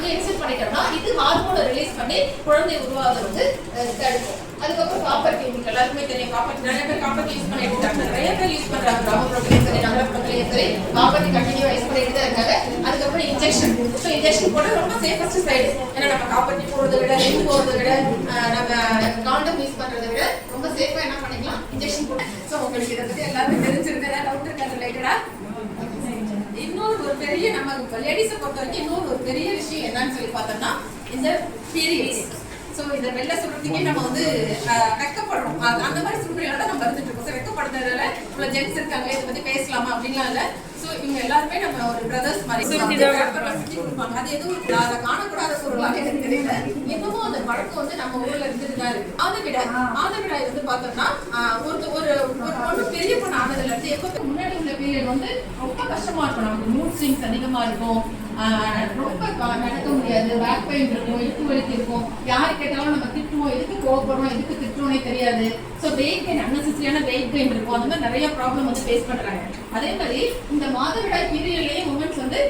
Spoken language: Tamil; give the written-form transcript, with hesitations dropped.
அங்க இன்செர்ட் பண்ணிட்டோம்னா இது ஹார்மோனை ரிலீஸ் பண்ணி குழந்தை உருவாகுறது வந்து தடுக்கும். அதுக்கப்புறம் காப்பர் கெமிக்கல் எல்லாருக்குமே தெரியும். காப்பர் நிறைய பேர் காப்பர் யூஸ் பண்ணிட்டு இருக்காங்க, நிறைய பேர் யூஸ் பண்றாங்க. கிராமப்புறத்துலயும் சரி நகரப்புறத்துலயும் சரி காப்பர் கண்டினியூவா யூஸ் பண்ணிட்டு தான் இருக்காங்க. அதுக்கப்புறம் இன்ஜெக்ஷன். ஸோ இன்ஜெக்ஷன் போட ரொம்ப சேஃபஸ்ட் சைடு. ஏன்னா நம்ம காப்பர் போடுறதை விட ரிங் போடுறதை விட நம்ம காண்டம் யூஸ் பண்றதை விட ரொம்ப சேஃபா என்ன பண்ணிக்கலாம், இன்ஜெக்ஷன் போடலாம். ஸோ உங்களுக்கு இதை பத்தி எல்லாருமே தெரிஞ்சிருக்கு. ஏதாவது டவுட் இருக்காது ரிலேட்டடா? இன்னொரு ஒரு பெரிய நம்ம லேடிஸை பொறுத்த வரைக்கும் இன்னொரு ஒரு பெரிய விஷயம் என்னன்னு சொல்லி பார்த்தோம்னா இந்த பீரியட்ஸ். ஸோ இதை வெளில சொல்றதுக்கே நம்ம வந்து வெக்கப்படுறோம். அந்த மாதிரி சூழ்நிலையோட நம்ம இருந்துட்டு இருக்கோம். ஸோ வெக்கப்படுறதுனால இவ்வளோ ஜென்ஸ் இருக்காங்க, இதை பத்தி பேசலாமா அப்படின்லாம் இல்லை. ஸோ இவங்க எல்லாருமே நம்ம ஒரு பிரதர்ஸ் மாதிரி கொடுப்பாங்க. அது எதுவும் அதை காணக்கூடாத பொருளாக எனக்கு தெரியல. இன்னமும் அந்த பழக்கம் வந்து நம்ம ஊர்ல இருந்துட்டு தான் இருக்கு. மாதவிடாய் வந்து பார்த்தோம்னா ஒரு பொண்ணு பெரிய பொண்ணு ஆனதுல இருந்து எப்போ முன்னாடி உள்ள பீரியட் வந்து ரொம்ப கஷ்டமா இருக்கும். நமக்கு மூட் ஸ்விங்ஸ் அதிகமா இருக்கும், ரொம்ப நடக்க முடியாது, பேக் பெயின் இருக்கும், இடுப்பு வலிக்கு இருக்கும். யாரு கேட்டாலும் நம்ம திட்டுவோம், எதுக்கு கோவப்படுறோம், எதுக்கு திட்டுவோம்னே தெரியாது. ஸோ வெயிட் கெயின், அன்னெசரியான வெயிட் கெயின் இருக்கும். அந்த மாதிரி நிறைய ப்ராப்ளம் வந்து ஃபேஸ் பண்றாங்க. அதே மாதிரி இந்த மாதவிடாய் பீரியட்லயே உமன்ஸ் வந்து